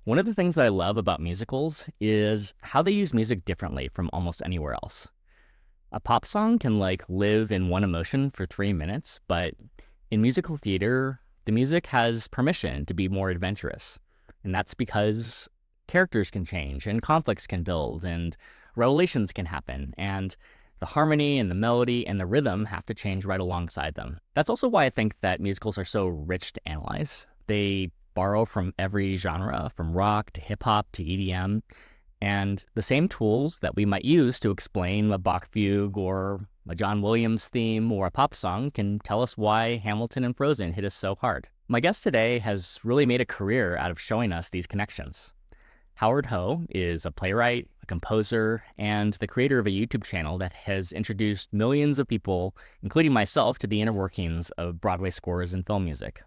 One of the things that I love about musicals is how they use music differently from almost anywhere else. A pop song can live in one emotion for 3 minutes, but in musical theater, the music has permission to be more adventurous. And that's because characters can change and conflicts can build and revelations can happen. And the harmony and the melody and the rhythm have to change right alongside them. That's also why I think that musicals are so rich to analyze. They borrow from every genre, from rock to hip hop to EDM, and the same tools that we might use to explain a Bach fugue or a John Williams theme or a pop song can tell us why Hamilton and Frozen hit us so hard. My guest today has really made a career out of showing us these connections. Howard Ho is a playwright, a composer, and the creator of a YouTube channel that has introduced millions of people, including myself, to the inner workings of Broadway scores and film music.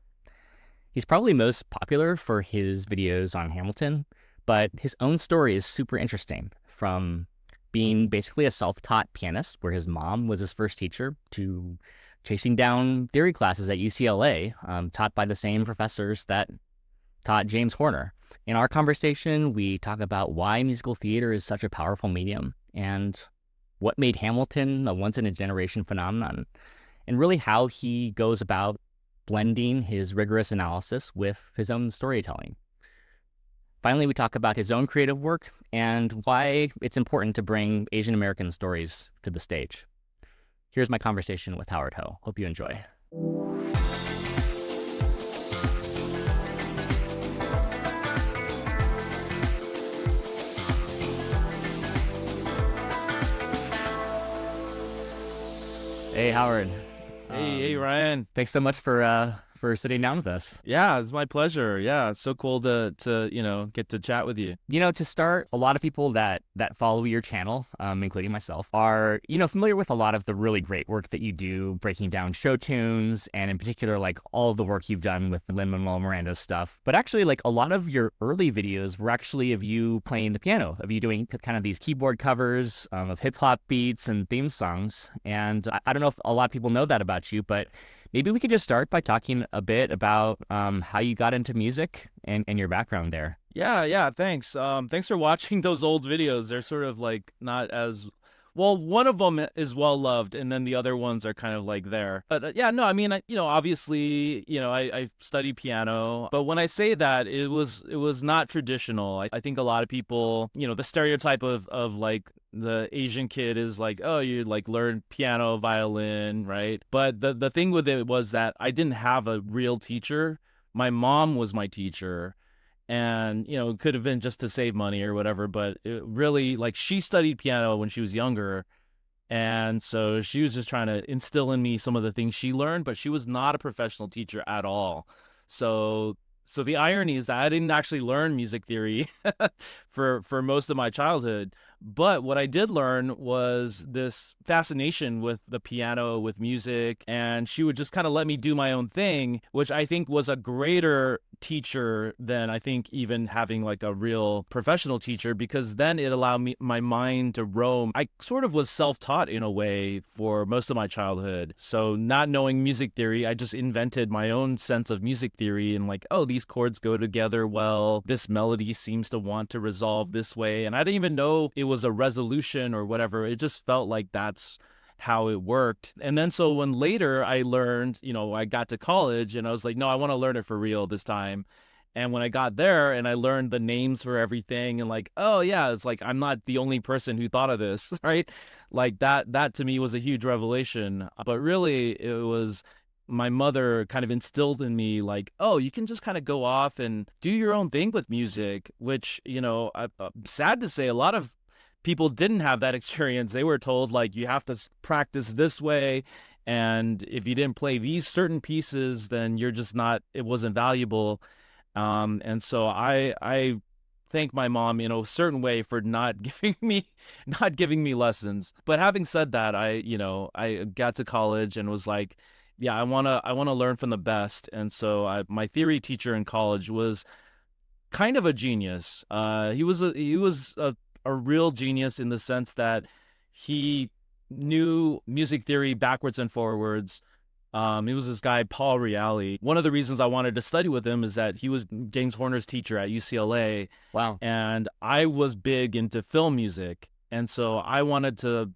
He's probably most popular for his videos on Hamilton, but his own story is super interesting, from being basically a self-taught pianist where his mom was his first teacher to chasing down theory classes at UCLA, taught by the same professors that taught James Horner. In our conversation, we talk about why musical theater is such a powerful medium and what made Hamilton a once-in-a-generation phenomenon, and really how he goes about blending his rigorous analysis with his own storytelling. Finally, we talk about his own creative work and why it's important to bring Asian American stories to the stage. Here's my conversation with Howard Ho. Hope you enjoy. Hey, Howard. Hey, Ryan. Thanks so much for sitting down with us. Yeah, it's my pleasure. Yeah, it's so cool to get to chat with you. To start, a lot of people that follow your channel, including myself, are, familiar with a lot of the really great work that you do, breaking down show tunes, and in particular, all of the work you've done with Lin-Manuel Miranda's stuff. But actually, a lot of your early videos were actually of you playing the piano, of you doing kind of these keyboard covers of hip-hop beats and theme songs. And I don't know if a lot of people know that about you, but maybe we could just start by talking a bit about how you got into music and your background there. Yeah, thanks. Thanks for watching those old videos. They're sort of not as well. One of them is well loved, and then the other ones are kind of there. But yeah, no, I mean, obviously, I study piano, but when I say that, it was not traditional. I think a lot of people, the stereotype of the Asian kid is oh, you learn piano, violin, right? But the thing with it was that I didn't have a real teacher. My mom was my teacher. And, it could have been just to save money or whatever, but it really, she studied piano when she was younger. And so she was just trying to instill in me some of the things she learned, but she was not a professional teacher at all. So the irony is that I didn't actually learn music theory for most of my childhood. But what I did learn was this fascination with the piano, with music, and she would just kind of let me do my own thing, which I think was a greater teacher than I think even having a real professional teacher, because then it allowed my mind to roam. I sort of was self-taught in a way for most of my childhood. So not knowing music theory, I just invented my own sense of music theory and oh, these chords go together well. This melody seems to want to resolve this way. And I didn't even know it was a resolution or whatever. It just felt like that's how it worked. And then so when later I learned, I got to college and I was no, I want to learn it for real this time. And when I got there and I learned the names for everything and oh yeah, it's I'm not the only person who thought of this, right? That to me was a huge revelation. But really it was my mother kind of instilled in me oh, you can just kind of go off and do your own thing with music, which, I'm sad to say a lot of people didn't have that experience. They were told you have to practice this way, and if you didn't play these certain pieces, then you're just not, it wasn't valuable. And so I thank my mom in a certain way for not giving me lessons. But having said that, I got to college and was yeah, I want to learn from the best. And so my theory teacher in college was kind of a genius. He was a real genius in the sense that he knew music theory backwards and forwards. It was this guy, Paul Reale. One of the reasons I wanted to study with him is that he was James Horner's teacher at UCLA, Wow. and I was big into film music. And so I wanted to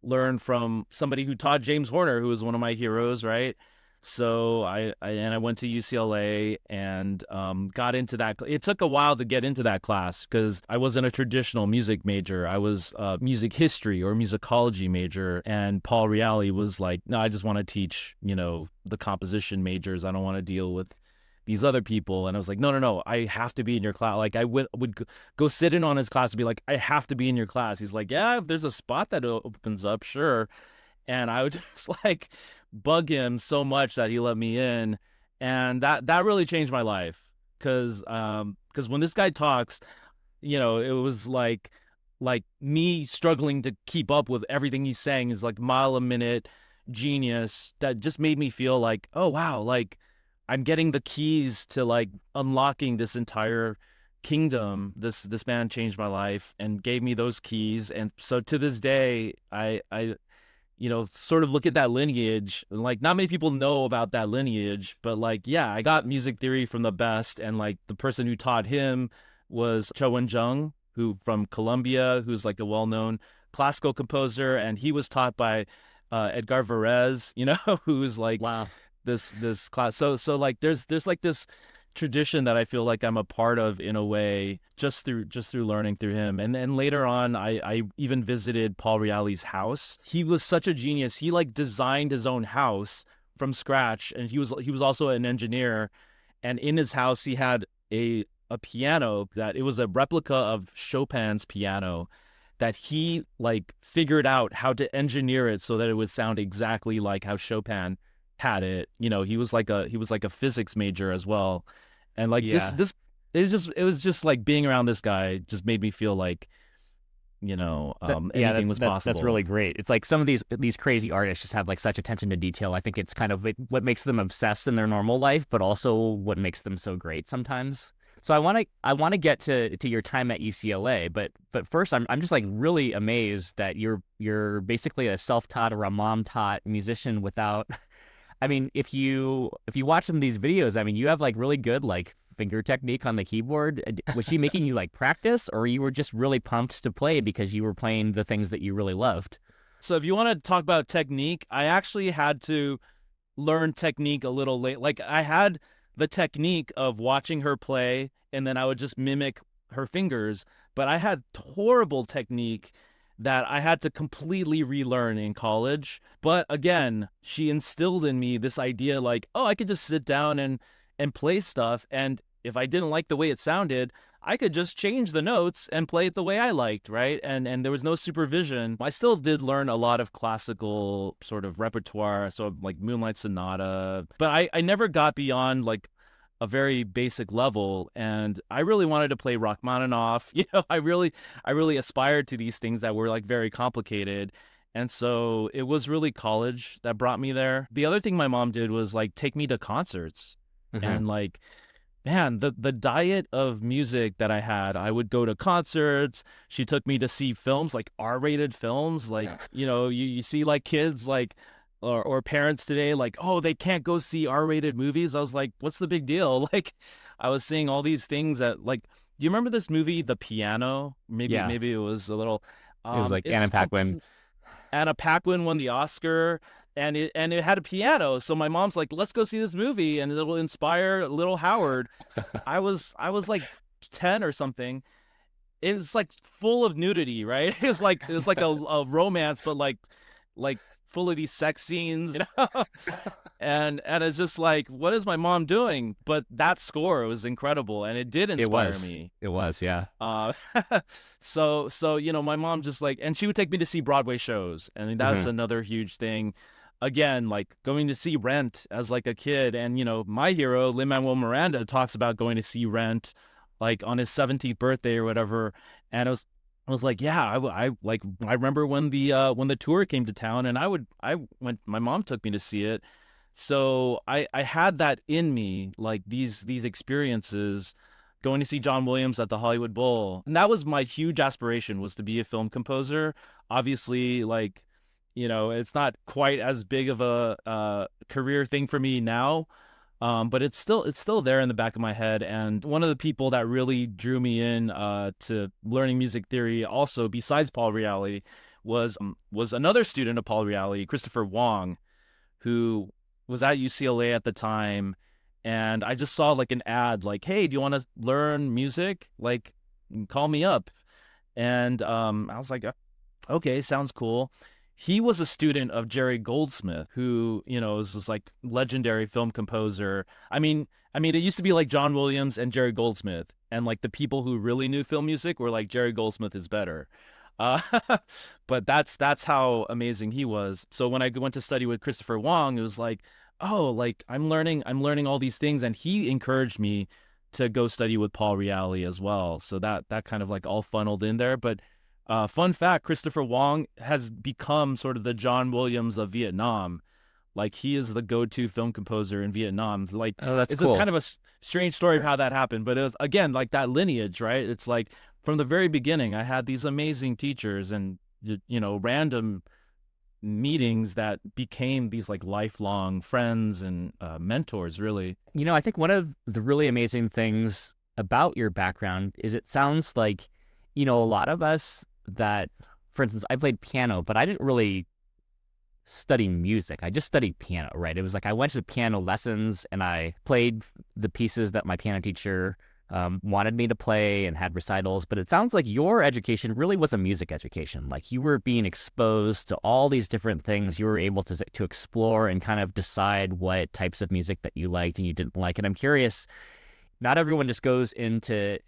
learn from somebody who taught James Horner, who was one of my heroes, right? So I went to UCLA and got into that. It took a while to get into that class because I wasn't a traditional music major. I was a music history or musicology major. And Paul Reale was like, no, I just want to teach, the composition majors. I don't want to deal with these other people. And I was like, no, I have to be in your class. Like I would go sit in on his class and be like, I have to be in your class. He's like, yeah, if there's a spot that opens up, sure. And I would just like bug him so much that he let me in, and that really changed my life because when this guy talks, it was like me struggling to keep up with everything he's saying is like mile a minute genius that just made me feel like, oh wow, like I'm getting the keys to like unlocking this entire kingdom. This man changed my life and gave me those keys, and so to this day I sort of look at that lineage, and like not many people know about that lineage, but like, yeah, I got music theory from the best. And like the person who taught him was Cho Wen-jung, who from Colombia, who's like a well-known classical composer. And he was taught by Edgar Varese, who's like Wow. this class. So like there's like this tradition that I feel like I'm a part of in a way just through learning through him. And then later on I even visited Paul Reale's house. He was such a genius. He like designed his own house from scratch, and he was also an engineer. And in his house he had a piano that it was a replica of Chopin's piano that he like figured out how to engineer it so that it would sound exactly like how Chopin had it. He was like a physics major as well. And like Yeah. it was just like being around this guy just made me feel like, anything was possible. That's really great. It's like some of these crazy artists just have like such attention to detail. I think it's kind of what makes them obsessed in their normal life, but also what makes them so great sometimes. So I want to get to your time at UCLA, but first I'm just like really amazed that you're basically a self-taught or a mom-taught musician without. I mean, if you watch some of these videos, I mean, you have like really good like finger technique on the keyboard. Was she making you like practice, or you were just really pumped to play because you were playing the things that you really loved? So if you want to talk about technique, I actually had to learn technique a little late. Like I had the technique of watching her play, and then I would just mimic her fingers, but I had horrible technique that I had to completely relearn in college. But again, she instilled in me this idea like, oh, I could just sit down and play stuff. And if I didn't like the way it sounded, I could just change the notes and play it the way I liked, right? And there was no supervision. I still did learn a lot of classical sort of repertoire, so like Moonlight Sonata, but I never got beyond like a very basic level. And I really wanted to play Rachmaninoff. I really aspired to these things that were like very complicated. And so it was really college that brought me there. The other thing my mom did was like take me to concerts. Mm-hmm. And like, man, the diet of music that I had, I would go to concerts. She took me to see films, like R-rated films. Like, you see like kids like or parents today like, oh, they can't go see R-rated movies. I was like, what's the big deal? Like I was seeing all these things that like, do you remember this movie The Piano? Maybe Yeah. maybe it was a little It was like Anna Paquin. Anna Paquin won the Oscar, and it had a piano. So my mom's like, let's go see this movie and it'll inspire little Howard. I was like 10 or something. It was like full of nudity, right? It was like a romance, but like full of these sex scenes, and it's just like, what is my mom doing? But that score was incredible, and it did inspire me. It was, yeah. So my mom just like, and she would take me to see Broadway shows, and that's another huge thing. Again, like going to see Rent as like a kid, and my hero Lin-Manuel Miranda talks about going to see Rent like on his 17th birthday or whatever, and I was like, yeah, I remember when the tour came to town, and I went. My mom took me to see it, so I had that in me, like these experiences, going to see John Williams at the Hollywood Bowl, and that was my huge aspiration, was to be a film composer. Obviously, like, It's not quite as big of a career thing for me now. But it's still there in the back of my head. And one of the people that really drew me in to learning music theory, also besides Paul Reale, was another student of Paul Reale, Christopher Wong, who was at UCLA at the time. And I just saw like an ad, like, "Hey, do you want to learn music? Like, call me up." And I was like, "Okay, sounds cool." He was a student of Jerry Goldsmith, who, is this like legendary film composer. I mean, it used to be like John Williams and Jerry Goldsmith, and like the people who really knew film music were like, Jerry Goldsmith is better. Uh, but that's how amazing he was. So when I went to study with Christopher Wong, it was like, oh, like I'm learning all these things, and he encouraged me to go study with Paul Reale as well. So that kind of like all funneled in there. But fun fact, Christopher Wong has become sort of the John Williams of Vietnam. Like, he is the go-to film composer in Vietnam. Like, Oh, that's it's a cool. kind of a strange story of how that happened. But it was, again, like that lineage, right? It's like from the very beginning, I had these amazing teachers and, random meetings that became these like lifelong friends and mentors, really. I think one of the really amazing things about your background is it sounds like, a lot of us that, for instance, I played piano, but I didn't really study music. I just studied piano, right? It was like I went to piano lessons and I played the pieces that my piano teacher wanted me to play and had recitals. But it sounds like your education really was a music education. Like, you were being exposed to all these different things. You were able to explore and kind of decide what types of music that you liked and you didn't like. And I'm curious, not everyone just goes into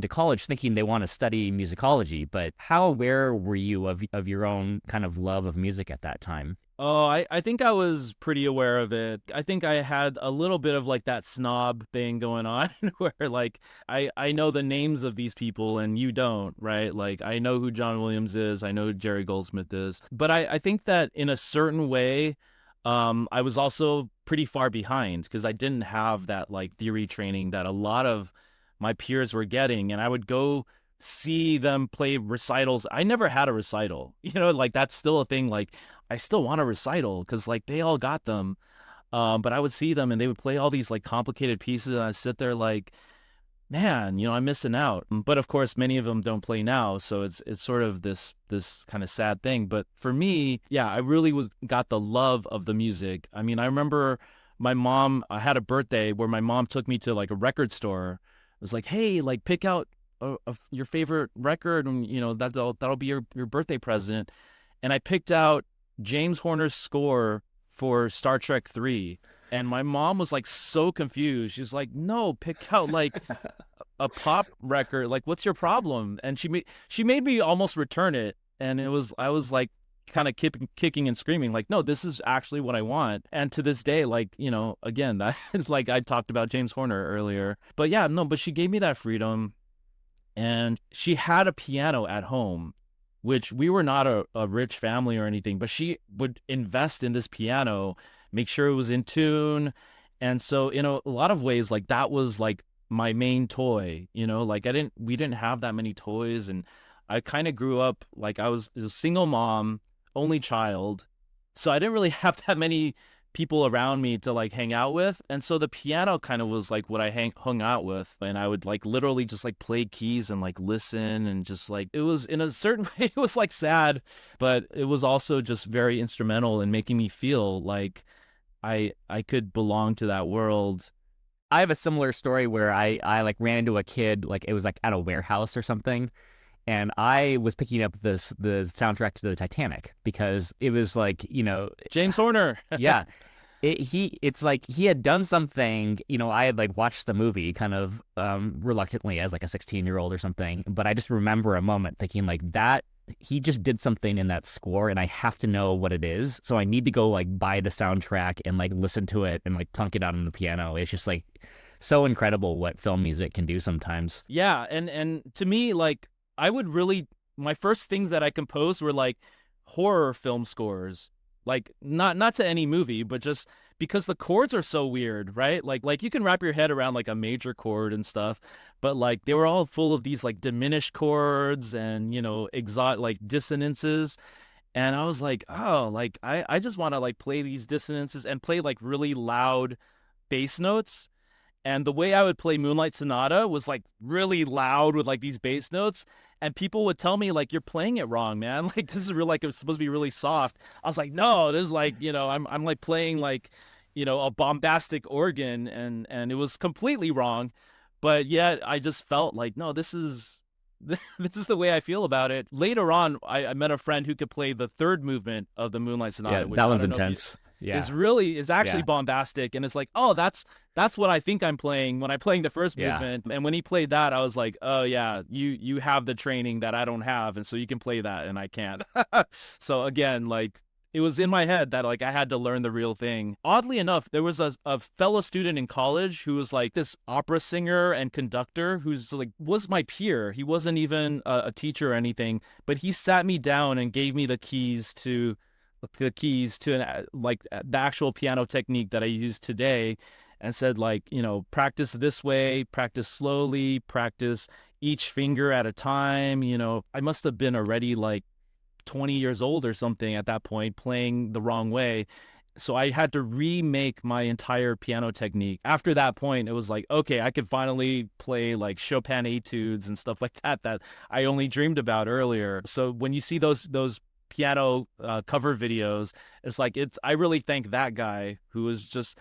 college thinking they want to study musicology, but how aware were you of your own kind of love of music at that time? Oh, I think I was pretty aware of it. I think I had a little bit of like that snob thing going on where like I know the names of these people and you don't, right? Like, I know who John Williams is, I know who Jerry Goldsmith is. But I think that in a certain way, I was also pretty far behind because I didn't have that like theory training that a lot of my peers were getting. And I would go see them play recitals. I never had a recital, like that's still a thing. Like, I still want a recital because like they all got them. But I would see them and they would play all these like complicated pieces, and I sit there like, man, I'm missing out. But of course, many of them don't play now, so it's sort of this kind of sad thing. But for me, yeah, I really got the love of the music. I mean, I remember my mom. I had a birthday where my mom took me to like a record store. It was like, hey, like pick out your favorite record, and that'll be your birthday present. And I picked out James Horner's score for Star Trek 3. And my mom was like so confused. She's like, "No, pick out like a pop record. Like, what's your problem?" And she made me almost return it. And I was like kind of kicking and screaming like, "No, this is actually what I want." And to this day, like, again, that like I talked about James Horner earlier. But yeah, no, but she gave me that freedom, and she had a piano at home, which we were not a rich family or anything, but she would invest in this piano, make sure it was in tune. And so, in a lot of ways, like that was like my main toy, like we didn't have that many toys. And I kind of grew up like I was a single mom, only child. So I didn't really have that many people around me to like hang out with. And so the piano kind of was like what I hung out with. And I would like literally just like play keys and like listen, and just like, it was in a certain way, it was like sad, but it was also just very instrumental in making me feel like I could belong to that world. I have a similar story where I like ran into a kid, like it was like at a warehouse or something, and I was picking up the soundtrack to the Titanic because it was like, James Horner. yeah, it's like he had done something, I had like watched the movie kind of reluctantly as like a 16-year-old or something, but I just remember a moment thinking like that he just did something in that score and I have to know what it is. So I need to go like buy the soundtrack and like listen to it and like plunk it out on the piano. It's just like so incredible what film music can do sometimes. Yeah, and to me, like, I would really, my first things that I composed were like horror film scores. Like, not to any movie, but just because the chords are so weird, right? Like you can wrap your head around like a major chord and stuff, but like they were all full of these like diminished chords and, exotic like dissonances. And I was like, oh, like I just want to like play these dissonances and play like really loud bass notes. And the way I would play Moonlight Sonata was like really loud with like these bass notes. And people would tell me like, you're playing it wrong, man. Like this is real, like it was supposed to be really soft. I was like, no, this is like, I'm like playing like, a bombastic organ, and it was completely wrong. But yet I just felt like, no, this is this is the way I feel about it. Later on, I met a friend who could play the third movement of the Moonlight Yeah, Sonata, which that I one's don't know if intense. Yeah. is actually Yeah. bombastic, and it's like, oh, that's what I think I'm playing when I'm playing the first Yeah. movement. And when he played that, I was like, oh yeah, you have the training that I don't have, and so you can play that and I can't. So again, like it was in my head that like I had to learn the real thing. Oddly enough, there was a fellow student in college who was like this opera singer and conductor who's like was my peer. He wasn't even a teacher or anything, but he sat me down and gave me like the actual piano technique that I use today, and said like, practice this way, practice slowly, practice each finger at a time. I must have been already like 20 years old or something at that point, playing the wrong way. So I had to remake my entire piano technique. After that point, it was like, okay, I could finally play like Chopin etudes and stuff like that I only dreamed about earlier. So when you see those piano cover videos, it's like I really thank that guy who was just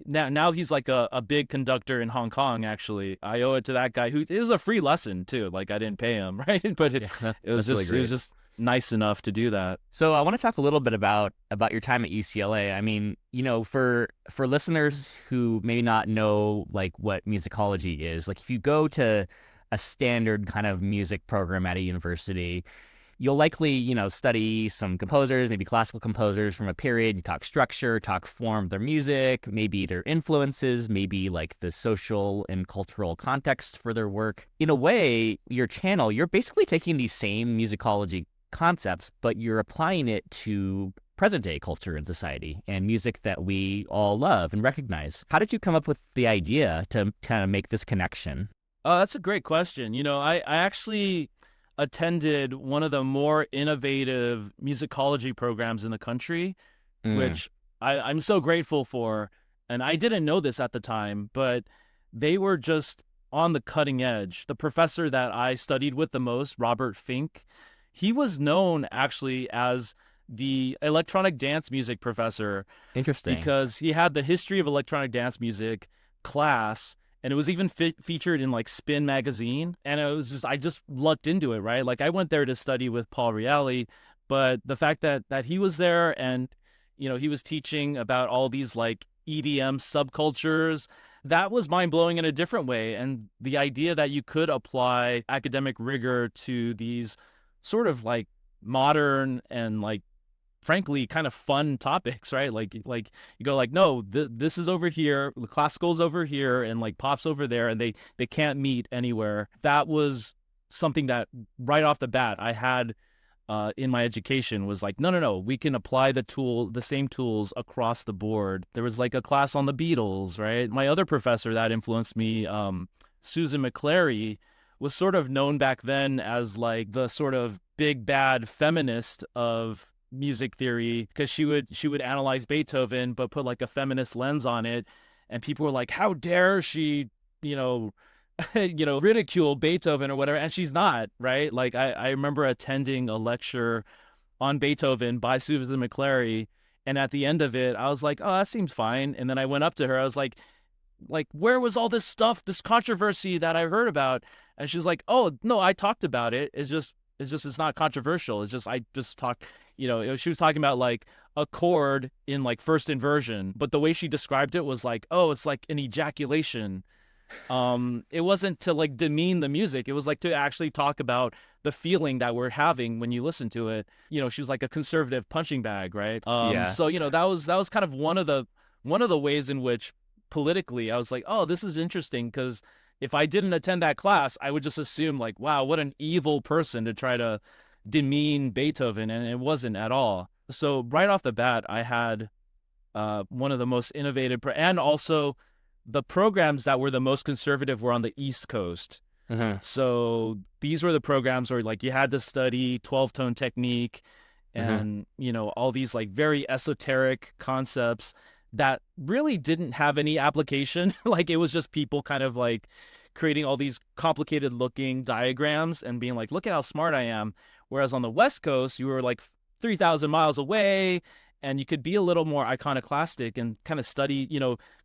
now he's like a big conductor in Hong Kong. Actually, I owe it to that guy who it was a free lesson too. Like I didn't pay him, right? But it was That's really just great. nice enough to do that. So I want to talk a little bit about your time at UCLA. I mean, for listeners who may not know like what musicology is, like if you go to a standard kind of music program at a university, you'll likely, study some composers, maybe classical composers from a period. You talk structure, talk form of their music, maybe their influences, maybe like the social and cultural context for their work. In a way, your channel, you're basically taking these same musicology concepts, but you're applying it to present day culture and society and music that we all love and recognize. How did you come up with the idea to kind of make this connection? Oh, that's a great question. I actually attended one of the more innovative musicology programs in the country, which I'm so grateful for. And I didn't know this at the time, but they were just on the cutting edge. The professor that I studied with the most, Robert Fink, he was known actually as the electronic dance music professor. Interesting. Because he had the history of electronic dance music class, and it was even featured in like Spin magazine. And it was I just lucked into it, right? Like I went there to study with Paul Reale, but the fact that he was there and, he was teaching about all these like EDM subcultures, that was mind blowing in a different way. And the idea that you could apply academic rigor to these sort of like modern and like frankly kind of fun topics, right? Like you go like, no, this is over here, the classical's over here, and like pop's over there, and they can't meet anywhere. That was something that right off the bat I had in my education was like, no, we can apply the same tools across the board. There was like a class on the Beatles, right? My other professor that influenced me, Susan McClary, was sort of known back then as like the sort of big bad feminist of music theory, because she would analyze Beethoven but put like a feminist lens on it, and people were like, how dare she ridicule Beethoven or whatever, and she's not, right? Like I remember attending a lecture on Beethoven by Susan McClary, and at the end of it I was like, oh, that seems fine. And then I went up to her, I was like, where was all this stuff, this controversy that I heard about? And she's like, oh no, I talked about it, it's not controversial, I just talked. She was talking about like a chord in like first inversion, but the way she described it was like, oh, it's like an ejaculation. It wasn't to like demean the music. It was like to actually talk about the feeling that we're having when you listen to it. She was like a conservative punching bag, right? Yeah. So that was kind of one of the ways in which politically I was like, oh, this is interesting, because if I didn't attend that class, I would just assume like, wow, what an evil person to try to demean Beethoven, and it wasn't at all. So right off the bat, I had one of the most innovative, and also the programs that were the most conservative were on the East Coast. Mm-hmm. So these were the programs where like you had to study 12-tone technique, Hmm. and, all these like very esoteric concepts that really didn't have any application. Like it was just people kind of like creating all these complicated looking diagrams and being like, look at how smart I am. Whereas on the West Coast, you were like 3,000 miles away, and you could be a little more iconoclastic and kind of study,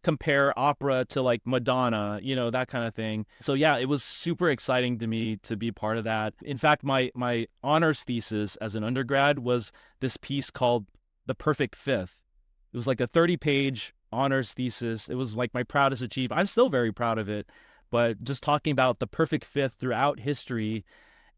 compare opera to like Madonna, that kind of thing. So yeah, it was super exciting to me to be part of that. In fact, my honors thesis as an undergrad was this piece called The Perfect Fifth. It was like a 30-page honors thesis. It was like my proudest achievement. I'm still very proud of it, but just talking about the perfect fifth throughout history.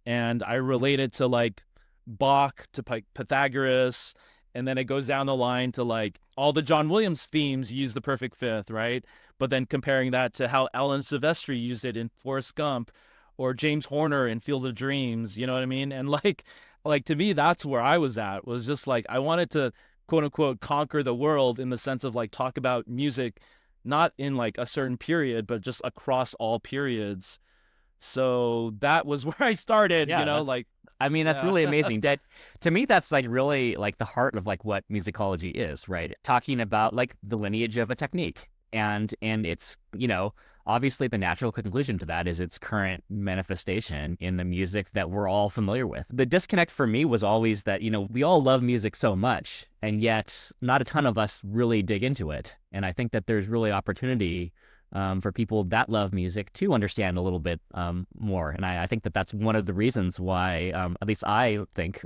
And I related to like Bach to Pythagoras, and then it goes down the line to like all the John Williams themes use the perfect fifth, right? But then comparing that to how Alan Silvestri used it in Forrest Gump, or James Horner in Field of Dreams, you know what I mean? And like to me, that's where I was at, was just like I wanted to quote unquote conquer the world in the sense of like talk about music not in like a certain period, but just across all periods. So that was where I started, Yeah, like, I mean, that's yeah. really amazing. That to me, that's like really like the heart of like what musicology is, right? Talking about like the lineage of a technique, and it's obviously the natural conclusion to that is its current manifestation in the music that we're all familiar with. The disconnect for me was always that we all love music so much, and yet not a ton of us really dig into it. And I think that there's really opportunity for people that love music to understand a little bit more. And I think that that's one of the reasons why, at least I think,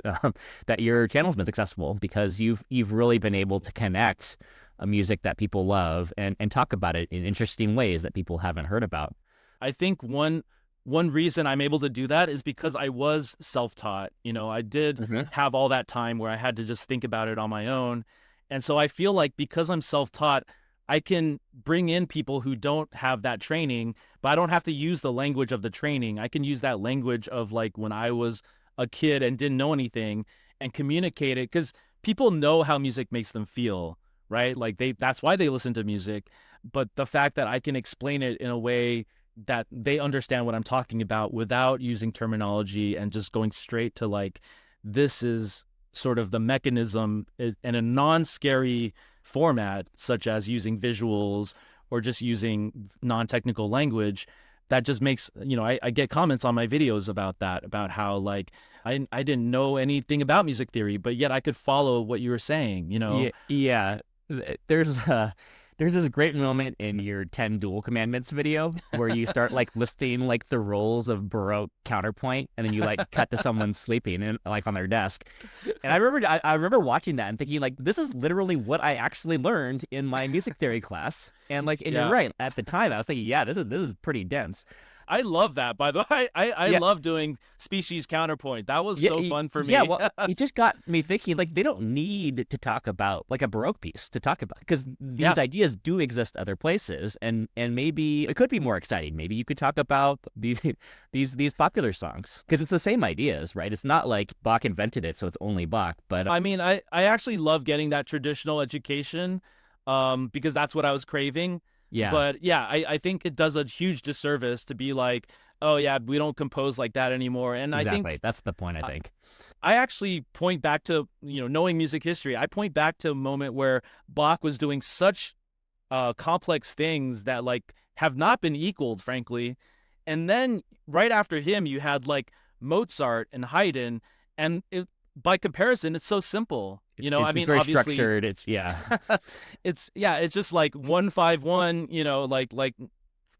that your channel's been successful, because you've really been able to connect a music that people love and talk about it in interesting ways that people haven't heard about. I think one reason I'm able to do that is because I was self-taught. I did Hmm. have all that time where I had to just think about it on my own. And so I feel like because I'm self-taught, I can bring in people who don't have that training, but I don't have to use the language of the training. I can use that language of like when I was a kid and didn't know anything, and communicate it, because people know how music makes them feel, right? Like that's why they listen to music. But the fact that I can explain it in a way that they understand what I'm talking about without using terminology and just going straight to like, this is sort of the mechanism in a non-scary format, such as using visuals or just using non-technical language, that just makes, I get comments on my videos about that, about how like I didn't know anything about music theory, but yet I could follow what you were saying. Yeah, yeah. There's there's this great moment in your 10 Dual Commandments video where you start like listing like the roles of Baroque counterpoint, and then you like cut to someone sleeping and like on their desk. And I remember watching that and thinking like, this is literally what I actually learned in my music theory class. And like, and you're Yeah. right. At the time, I was thinking, yeah, this is pretty dense. I love that, by the way. I Yeah, love doing species counterpoint. That was yeah, so fun for yeah. me. Well, it just got me thinking like they don't need to talk about like a Baroque piece to talk about, because Yeah. these ideas do exist other places, and maybe it could be more exciting. Maybe you could talk about these popular songs, because it's the same ideas, right? It's not like Bach invented it, so it's only Bach. But I mean, I actually love getting that traditional education, because that's what I was craving. yeah, But yeah, I think it does a huge disservice to be like, oh yeah, we don't compose like that anymore. And I exactly. think That's the point, I think. I actually point back to, knowing music history. I point back to a moment where Bach was doing such complex things that like have not been equaled, frankly. And then right after him, you had like Mozart and Haydn, and by comparison, it's so simple. I It's mean, very obviously, structured. It's yeah. it's just like 151. Like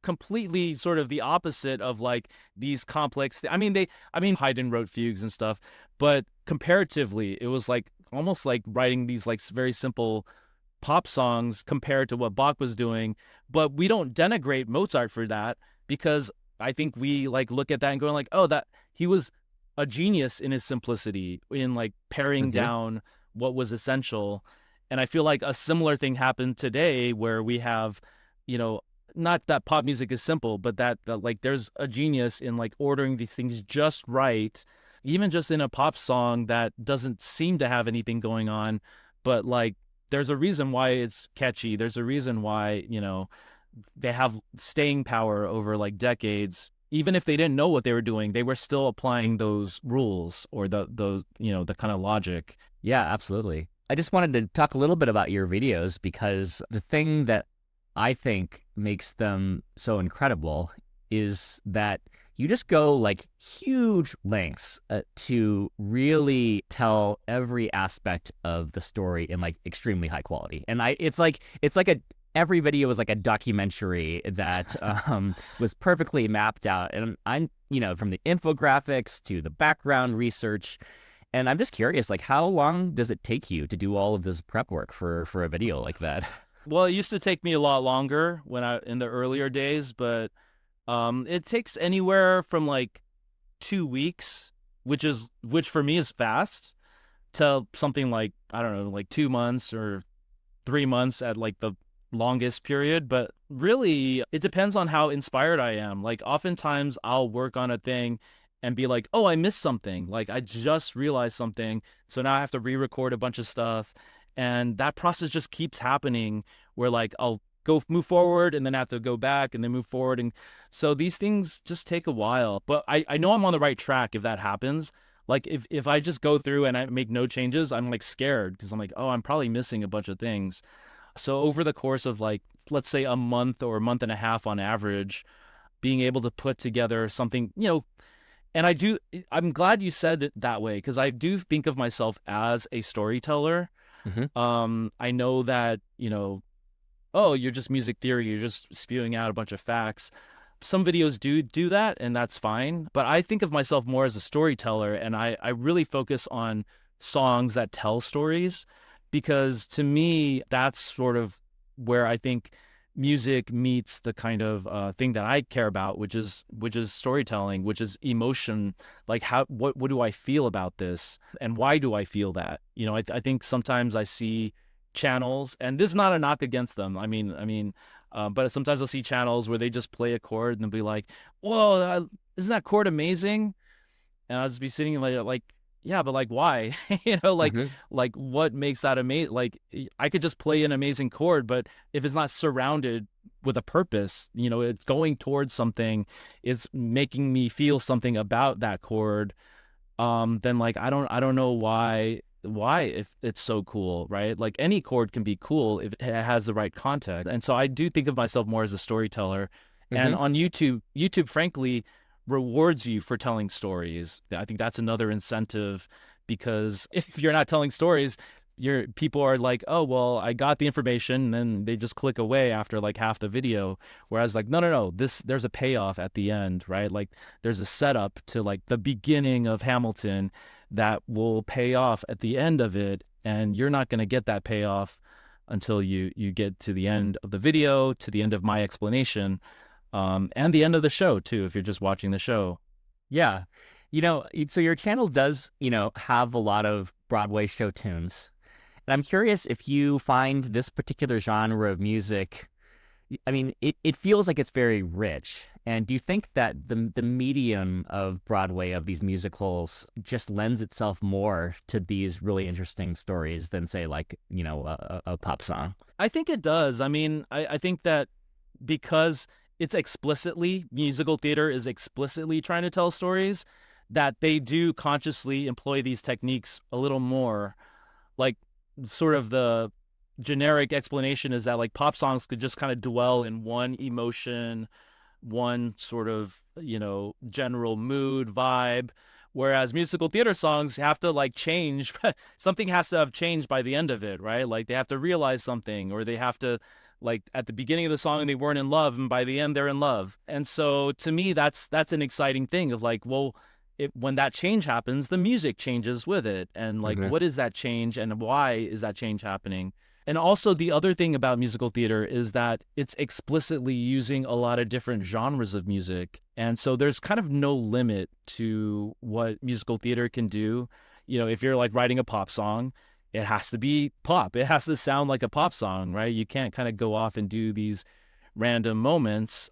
completely sort of the opposite of like these complex. I mean, Haydn wrote fugues and stuff, but comparatively, it was like almost like writing these like very simple pop songs compared to what Bach was doing. But we don't denigrate Mozart for that, because I think we like look at that and going like, oh, that he was a genius in his simplicity, in like paring Hmm. down what was essential. And I feel like a similar thing happened today, where we have, you know, not that pop music is simple, but that like there's a genius in like ordering these things just right, even just in a pop song that doesn't seem to have anything going on, but like there's a reason why it's catchy. There's a reason why, they have staying power over like decades. Even if they didn't know what they were doing, they were still applying those rules, or those the kind of logic. Yeah, absolutely. I just wanted to talk a little bit about your videos because the thing that I think makes them so incredible is that you just go like huge lengths to really tell every aspect of the story in like extremely high quality. And it's like a every video is like a documentary that was perfectly mapped out. And I'm, from the infographics to the background research, and I'm just curious, like, how long does it take you to do all of this prep work for a video like that? Well, it used to take me a lot longer when I in the earlier days, but it takes anywhere from like 2 weeks, which for me is fast, to something like, I don't know, like 2 months or 3 months at like the longest period. But really, it depends on how inspired I am. Like, oftentimes I'll work on a thing and be like, oh, I missed something. Like, I just realized something. So now I have to re record a bunch of stuff. And that process just keeps happening where like I'll go move forward and then have to go back and then move forward. And so these things just take a while. But I know I'm on the right track if that happens. Like, if I just go through and I make no changes, I'm like scared because I'm like, oh, I'm probably missing a bunch of things. So over the course of like, let's say a month or a month and a half on average, being able to put together something, and I'm glad you said it that way because I do think of myself as a storyteller. Hmm. I know that, oh, you're just music theory, you're just spewing out a bunch of facts. Some videos do that, and that's fine. But I think of myself more as a storyteller, and I really focus on songs that tell stories because to me, that's sort of where I think music meets the kind of thing that I care about, which is storytelling, which is emotion. Like, what do I feel about this, and why do I feel that? I think sometimes I see channels, and this is not a knock against them. But sometimes I'll see channels where they just play a chord and they'll be like, "Whoa, isn't that chord amazing?" And I'll just be sitting like, yeah, but like, why? Hmm. Like what makes that amazing? Like, I could just play an amazing chord, but if it's not surrounded with a purpose, it's going towards something, it's making me feel something about that chord. Then like, I don't know why if it's so cool, right? Like, any chord can be cool if it has the right context. And so I do think of myself more as a storyteller. And Hmm. on YouTube frankly rewards you for telling stories. I think that's another incentive because if you're not telling stories, your people are like, oh, well, I got the information, and then they just click away after like half the video. Whereas like, no, there's a payoff at the end, right? Like, there's a setup to like the beginning of Hamilton that will pay off at the end of it, and you're not going to get that payoff until you get to the end of the video, to the end of my explanation, and the end of the show too, if you're just watching the show. Yeah. So your channel does, have a lot of Broadway show tunes. And I'm curious if you find this particular genre of music, I mean, it feels like it's very rich. And do you think that the medium of Broadway, of these musicals, just lends itself more to these really interesting stories than, say, like, a pop song? I think it does. I think that because it's explicitly, musical theater is explicitly trying to tell stories, that they do consciously employ these techniques a little more. Like, sort of the generic explanation is that like pop songs could just kind of dwell in one emotion, one sort of, general mood vibe, whereas musical theater songs have to like change. Something has to have changed by the end of it, right? Like, they have to realize something, or they have to, like, at the beginning of the song they weren't in love, and by the end they're in love. And so to me, that's an exciting thing of like, well, when that change happens, the music changes with it. And like, Hmm. what is that change and why is that change happening? And also, the other thing about musical theater is that it's explicitly using a lot of different genres of music. And so there's kind of no limit to what musical theater can do. If you're like writing a pop song, it has to be pop. It has to sound like a pop song, right? You can't kind of go off and do these random moments.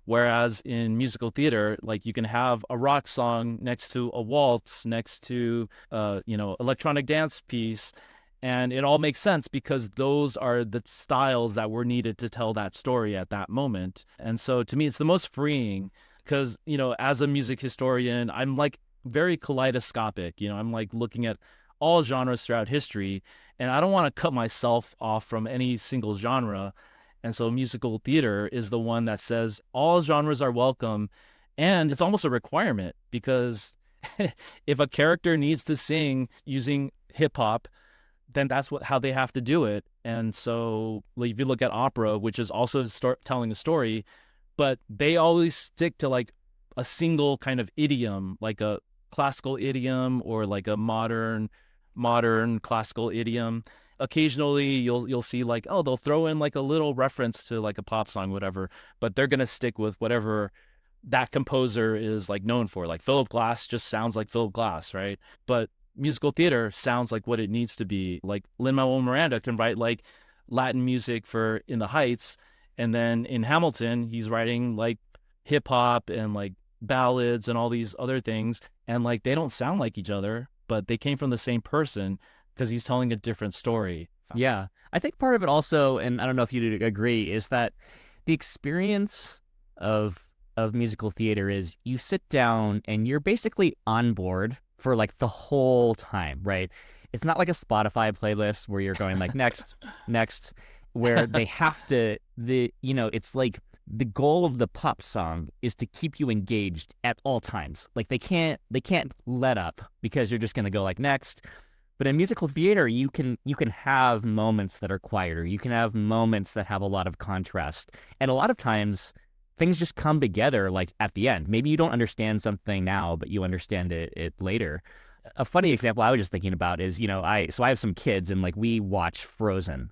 Whereas in musical theater, like, you can have a rock song next to a waltz, next to electronic dance piece, and it all makes sense because those are the styles that were needed to tell that story at that moment. And so to me, it's the most freeing because, as a music historian, I'm like very kaleidoscopic. I'm like looking at all genres throughout history, and I don't want to cut myself off from any single genre. And so musical theater is the one that says all genres are welcome, and it's almost a requirement because if a character needs to sing using hip hop, then that's how they have to do it. And so like, if you look at opera, which is also telling a story, but they always stick to like a single kind of idiom, like a classical idiom or like a modern classical idiom. Occasionally you'll see like, oh, they'll throw in like a little reference to like a pop song, whatever, but they're going to stick with whatever that composer is like known for. Like Philip Glass just sounds like Philip Glass, right? But musical theater sounds like what it needs to be. Like Lin-Manuel Miranda can write like Latin music for In the Heights, and then in Hamilton he's writing like hip hop and like ballads and all these other things, and like they don't sound like each other, but they came from the same person because he's telling a different story. Yeah. I think part of it also, and I don't know if you'd agree, is that the experience of musical theater is you sit down and you're basically on board for like the whole time, right? It's not like a Spotify playlist where you're going like next, next, where they have to, it's like the goal of the pop song is to keep you engaged at all times. Like they can't let up because you're just going to go like next. But in musical theater, you can have moments that are quieter. You can have moments that have a lot of contrast. And a lot of times things just come together like at the end. Maybe you don't understand something now, but you understand it later. A funny example I was just thinking about is, I have some kids and like we watch Frozen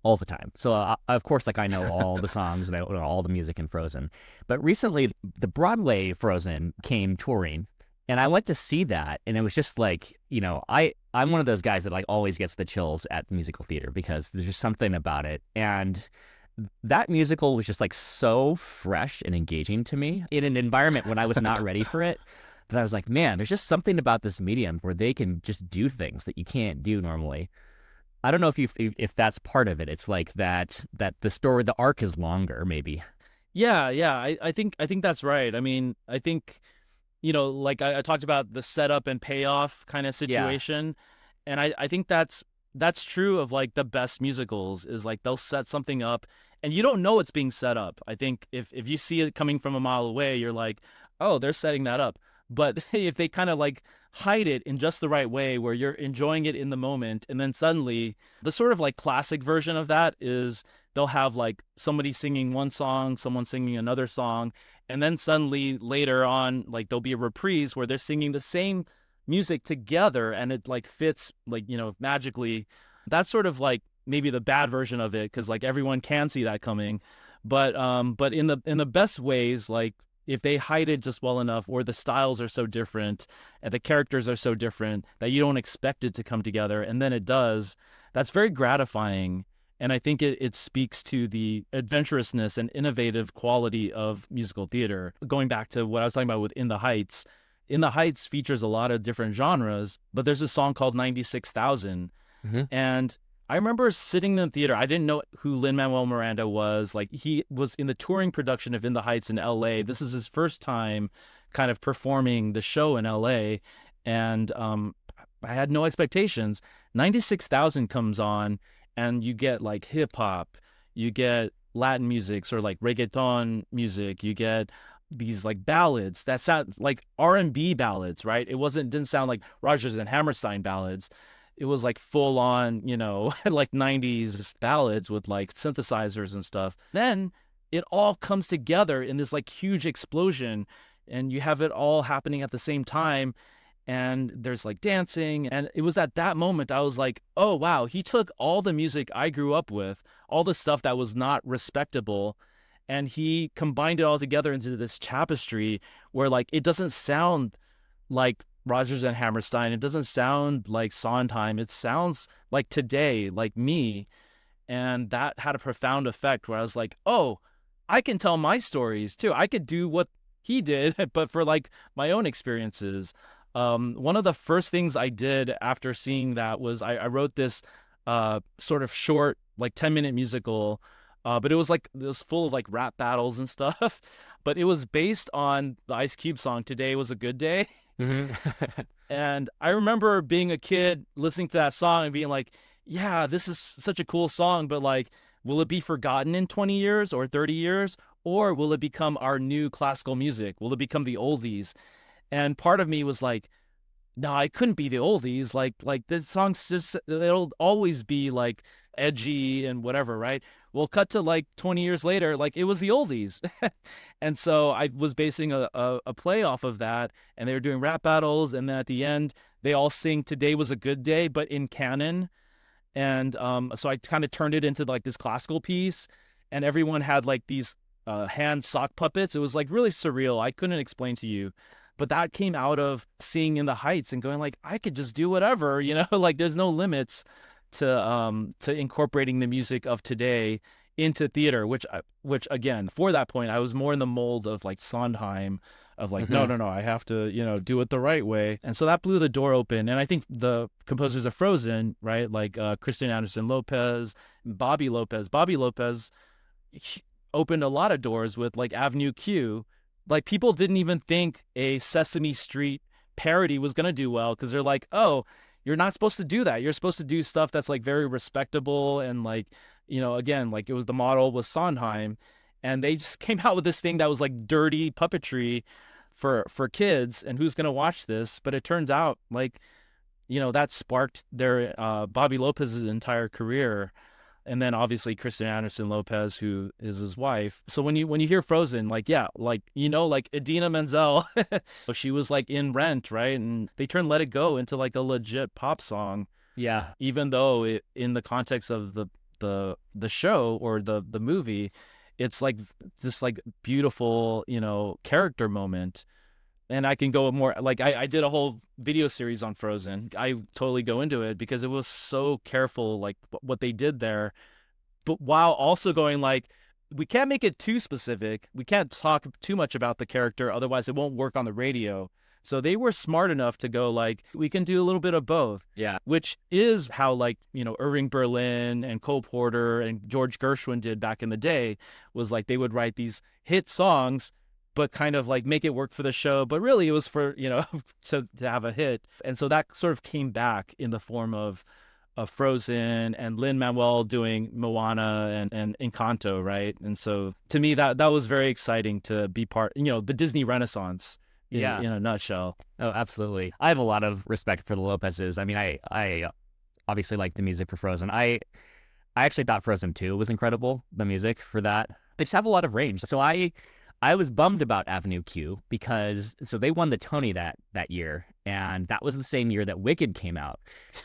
all the time. So of course, like I know all the songs and I know all the music in Frozen. But recently the Broadway Frozen came touring and I went to see that, and it was just like, I'm one of those guys that like always gets the chills at musical theater because there's just something about it. And that musical was just like so fresh and engaging to me in an environment when I was not ready for it. But I was like, man, there's just something about this medium where they can just do things that you can't do normally. I don't know if that's part of it. It's like that the story, the arc is longer, maybe. Yeah. I think that's right. I mean, I think, like I talked about the setup and payoff kind of situation. Yeah. And I think that's true of like the best musicals is like they'll set something up and you don't know it's being set up. I think if you see it coming from a mile away, you're like, oh, they're setting that up. But if they kind of like hide it in just the right way where you're enjoying it in the moment, and then suddenly the sort of like classic version of that is they'll have like somebody singing one song, someone singing another song, and then suddenly later on, like there'll be a reprise where they're singing the same music together and it like fits like, magically. That's sort of like maybe the bad version of it because like everyone can see that coming. But in the best ways, like if they hide it just well enough, or the styles are so different and the characters are so different that you don't expect it to come together, and then it does, that's very gratifying. And I think it speaks to the adventurousness and innovative quality of musical theater. Going back to what I was talking about with In the Heights, In the Heights features a lot of different genres, but there's a song called 96,000. Mm-hmm. And I remember sitting in the theater. I didn't know who Lin-Manuel Miranda was. Like he was in the touring production of In the Heights in LA. This is his first time kind of performing the show in LA. And I had no expectations. 96,000 comes on and you get like hip hop, you get Latin music, sort of like reggaeton music, you get these like ballads that sound like R&B ballads, right? Didn't sound like Rodgers and Hammerstein ballads. It was like full on, like 90s ballads with like synthesizers and stuff. Then it all comes together in this like huge explosion, and you have it all happening at the same time. And there's like dancing. And it was at that moment I was like, oh, wow, he took all the music I grew up with, all the stuff that was not respectable, and he combined it all together into this tapestry where like it doesn't sound like Rodgers and Hammerstein. It doesn't sound like Sondheim. It sounds like today, like me. And that had a profound effect where I was like, oh, I can tell my stories too. I could do what he did, but for like my own experiences. One of the first things I did after seeing that was I wrote this sort of short, like 10-minute musical, but it was full of like rap battles and stuff. But it was based on the Ice Cube song "Today Was a Good Day." Hmm. And I remember being a kid listening to that song and being like, yeah, this is such a cool song, but like, will it be forgotten in 20 years or 30 years? Or will it become our new classical music? Will it become the oldies? And part of me was like, no, I couldn't be the oldies. Like this song's just, it'll always be like edgy and whatever, right? Well, cut to like 20 years later, like it was the oldies. And so I was basing a play off of that, and they were doing rap battles, and then at the end they all sing "Today Was a Good Day," but in canon. And so I kind of turned it into like this classical piece, and everyone had like these hand sock puppets. It was like really surreal. I couldn't explain to you, but that came out of seeing In the Heights and going like, I could just do whatever, like there's no limits to incorporating the music of today into theater, which again, for that point, I was more in the mold of like Sondheim, of like, no, Hmm. no, no, I have to, do it the right way. And so that blew the door open. And I think the composers of Frozen, right, like Kristen Anderson Lopez, Bobby Lopez opened a lot of doors with like Avenue Q. Like people didn't even think a Sesame Street parody was going to do well, because they're like, oh, you're not supposed to do that. You're supposed to do stuff that's like very respectable, and like, again, like it was the model was Sondheim, and they just came out with this thing that was like dirty puppetry for kids, and who's going to watch this? But it turns out like, that sparked their Bobby Lopez's entire career. And then obviously Kristen Anderson Lopez, who is his wife. So when you hear Frozen, like, yeah, like, like Idina Menzel, she was like in Rent, right? And they turned Let It Go into like a legit pop song, Yeah. even though in the context of the show or the movie, it's like this like beautiful, character moment. And I can go more like I did a whole video series on Frozen. I totally go into it because it was so careful, like what they did there, but while also going like, we can't make it too specific. We can't talk too much about the character, otherwise it won't work on the radio. So they were smart enough to go like, we can do a little bit of both, Yeah. which is how like, Irving Berlin and Cole Porter and George Gershwin did back in the day, was like they would write these hit songs but kind of like make it work for the show. But really it was for, to have a hit. And so that sort of came back in the form of Frozen and Lin-Manuel doing Moana and Encanto, right? And so to me, that was very exciting to be part, the Disney Renaissance Yeah. in a nutshell. Oh, absolutely. I have a lot of respect for the Lopez's. I mean, I obviously like the music for Frozen. I actually thought Frozen 2 was incredible, the music for that. They just have a lot of range. So I was bummed about Avenue Q because so they won the Tony that year, and that was the same year that Wicked came out.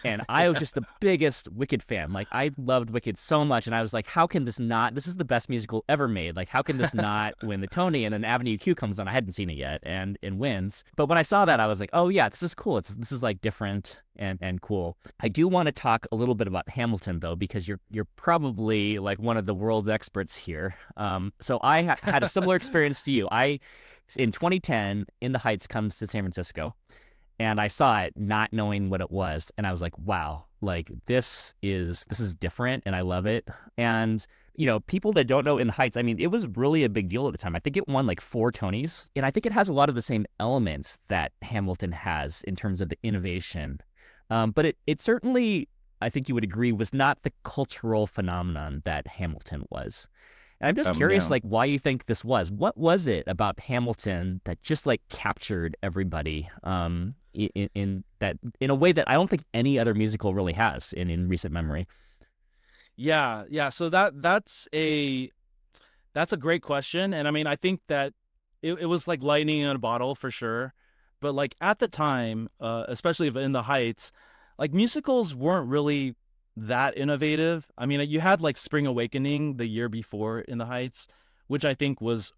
And I was just the biggest Wicked fan. Like I loved Wicked so much, and I was like, how can this not? This is the best musical ever made. Like how can this not win the Tony? And then Avenue Q comes on. I hadn't seen it yet, and wins. But when I saw that, I was like, oh yeah, this is cool. This is like different and cool. I do want to talk a little bit about Hamilton though, because you're probably like one of the world's experts here. So I had a similar experience to you. In 2010, In the Heights comes to San Francisco, and I saw it not knowing what it was, and I was like, wow, like this is different, and I love it. And people that don't know In the Heights, I mean, it was really a big deal at the time. I think it won like 4 Tonys, and I think it has a lot of the same elements that Hamilton has in terms of the innovation. But it certainly, I think you would agree, was not the cultural phenomenon that Hamilton was. And I'm just curious, Yeah. like, why you think this was. What was it about Hamilton that just like captured everybody in that in a way that I don't think any other musical really has in recent memory? Yeah. So that's a great question. And I mean, I think that it was like lightning in a bottle for sure. But like at the time, especially In the Heights, like musicals weren't really that innovative. I mean, you had like Spring Awakening the year before In the Heights, which I think was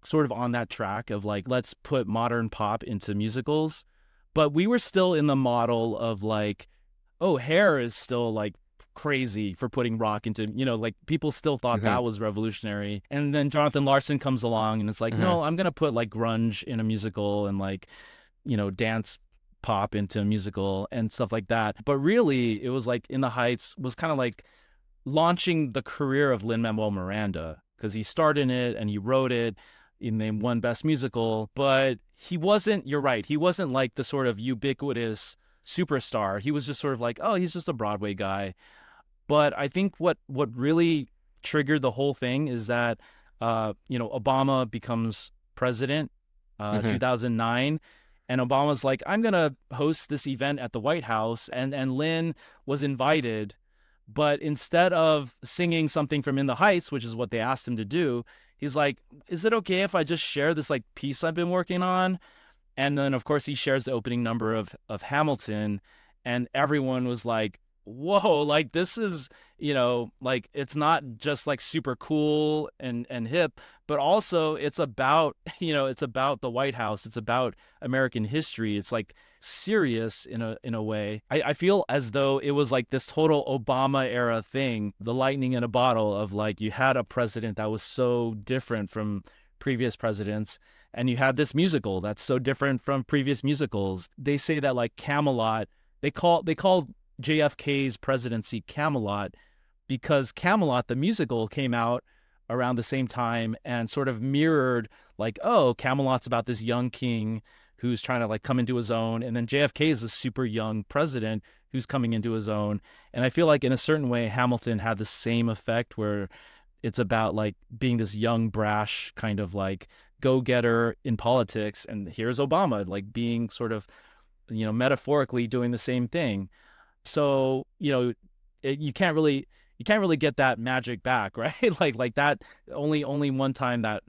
sort of on that track of like, let's put modern pop into musicals. But we were still in the model of like, oh, Hair is still like crazy for putting rock into, like people still thought Mm-hmm. that was revolutionary. And then Jonathan Larson comes along and it's like, Mm-hmm. no, I'm going to put like grunge in a musical and like, dance pop into a musical and stuff like that. But really, it was like In the Heights was kind of like launching the career of Lin-Manuel Miranda, because he starred in it and he wrote it. He named one best musical, but he wasn't, you're right, he wasn't like the sort of ubiquitous superstar. He was just sort of like, oh, he's just a Broadway guy. But I think what really triggered the whole thing is that Obama becomes president, Hmm. 2009, and Obama's like, I'm gonna host this event at the White House, and Lin was invited, but instead of singing something from In the Heights, which is what they asked him to do, he's like, is it okay if I just share this like piece I've been working on? And then of course he shares the opening number of Hamilton, and everyone was like, whoa, like this is, like it's not just like super cool and hip, but also it's about, it's about the White House, it's about American history. It's like serious in a way. I feel as though it was like this total Obama era thing, the lightning in a bottle of like you had a president that was so different from previous presidents, and you had this musical that's so different from previous musicals. They say that like Camelot, they call JFK's presidency Camelot because Camelot the musical came out around the same time and sort of mirrored like, oh, Camelot's about this young king who's trying to like come into his own, and then JFK is a super young president who's coming into his own. And I feel like in a certain way Hamilton had the same effect, where it's about like being this young brash kind of like go-getter in politics, and here's Obama like being sort of metaphorically doing the same thing. So you can't really get that magic back, right? like that, only one time that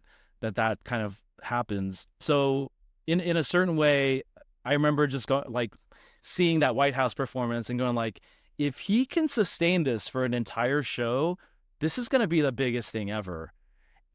kind of happens. So in a certain way, I remember just going like seeing that White House performance and going like, if he can sustain this for an entire show, this is going to be the biggest thing ever.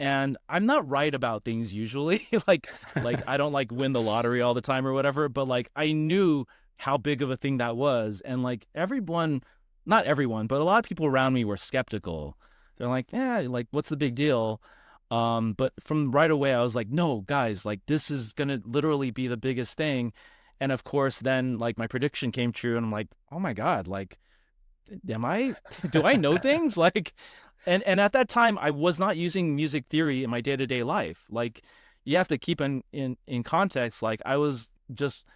And I'm not right about things usually. like I don't like win the lottery all the time or whatever, but like I knew how big of a thing that was, and like everyone, not everyone, but a lot of people around me were skeptical. They're like, yeah, like what's the big deal? But from right away I was like, no, guys, like this is going to literally be the biggest thing. And of course then like my prediction came true, and I'm like, oh my God, like am I do I know things? Like, and at that time I was not using music theory in my day-to-day life. Like you have to keep in context, like I was just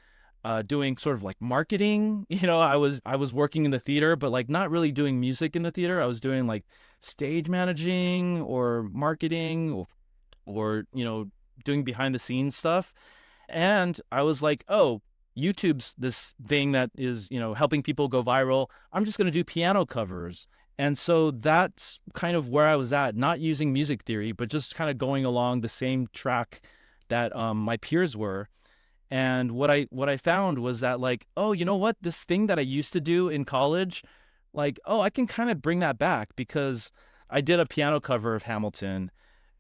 doing sort of like marketing. I was working in the theater, but like not really doing music in the theater. I was doing like stage managing or marketing, or doing behind the scenes stuff. And I was like, oh, YouTube's this thing that is, helping people go viral. I'm just going to do piano covers. And so that's kind of where I was at, not using music theory, but just kind of going along the same track that my peers were. And what I found was that like, oh, you know what? This thing that I used to do in college, like, oh, I can kind of bring that back, because I did a piano cover of Hamilton,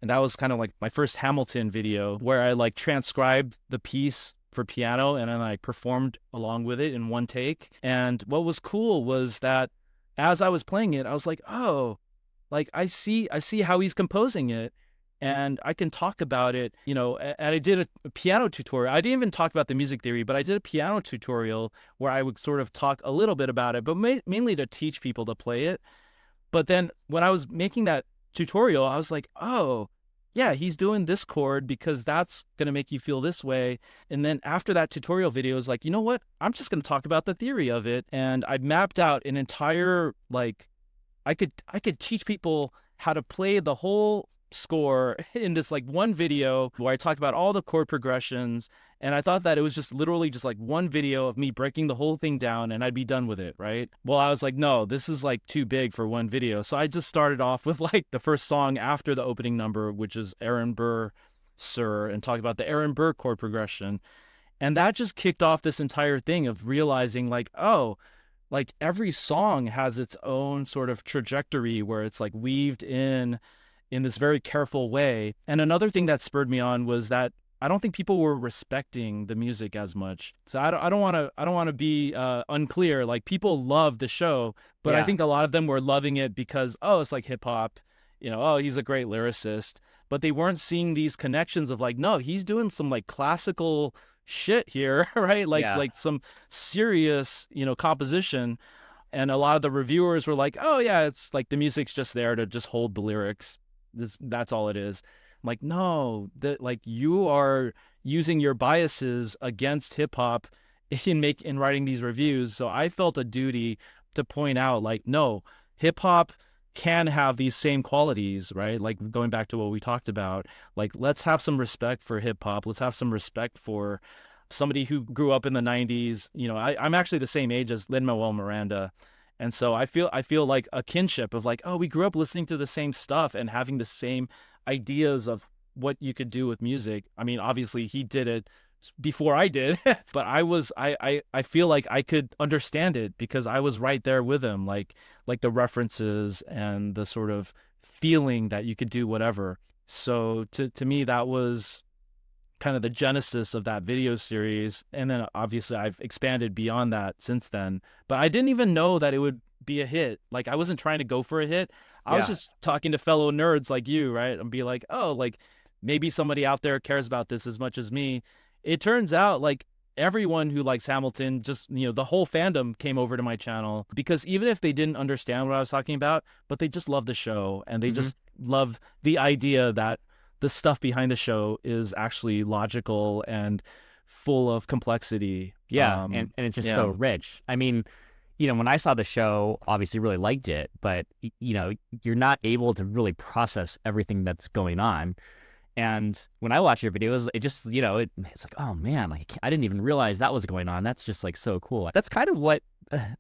and that was kind of like my first Hamilton video, where I like transcribed the piece for piano and then I performed along with it in one take. And what was cool was that as I was playing it, I was like, oh, like I see how he's composing it, and I can talk about it, and I did a piano tutorial. I didn't even talk about the music theory, but I did a piano tutorial where I would sort of talk a little bit about it, but mainly to teach people to play it. But then when I was making that tutorial, I was like, oh, yeah, he's doing this chord because that's going to make you feel this way. And then after that tutorial video, I was like, you know what? I'm just going to talk about the theory of it. And I mapped out an entire, like, I could teach people how to play the whole score in this like one video where I talk about all the chord progressions. And I thought that it was just literally just like one video of me breaking the whole thing down and I'd be done with it, right? Well, I was like, no, this is like too big for one video. So I just started off with like the first song after the opening number, which is Aaron Burr, Sir, and talk about the Aaron Burr chord progression. And that just kicked off this entire thing of realizing like, oh, like every song has its own sort of trajectory where it's like weaved in this very careful way. And another thing that spurred me on was that I don't think people were respecting the music as much. So I don't want to be unclear. Like people love the show, but I Yeah. think a lot of them were loving it because, oh, it's like hip hop, oh, he's a great lyricist. But they weren't seeing these connections of like, no, he's doing some like classical shit here, right? Like Yeah. like some serious, composition. And a lot of the reviewers were like, oh yeah, it's like the music's just there to just hold the lyrics. That's all it is. like, no, that like you are using your biases against hip hop in writing these reviews. So I felt a duty to point out, like, no, hip hop can have these same qualities, right? Like going back to what we talked about, like let's have some respect for hip hop. Let's have some respect for somebody who grew up in the 90s. You know, I'm actually the same age as Lin-Manuel Miranda. And so I feel like a kinship of like, oh, we grew up listening to the same stuff and having the same ideas of what you could do with music. I mean, obviously he did it before I did, but I feel like I could understand it because I was right there with him, like the references and the sort of feeling that you could do whatever. So to me, that was kind of the genesis of that video series. And then obviously I've expanded beyond that since then, but I didn't even know that it would be a hit. Like I wasn't trying to go for a hit. I was just talking to fellow nerds like you, right? And be like, oh, like maybe somebody out there cares about this as much as me. It turns out like everyone who likes Hamilton, just, you know, the whole fandom came over to my channel because even if they didn't understand what I was talking about, but they just love the show and they just love the idea that the stuff behind the show is actually logical and full of complexity. Yeah, and it's just so rich. I mean, you know, when I saw the show, obviously really liked it, but, you know, you're not able to really process everything that's going on. And when I watch your videos, it just, you know, it's like, oh man, like I didn't even realize that was going on. That's just like so cool. That's kind of what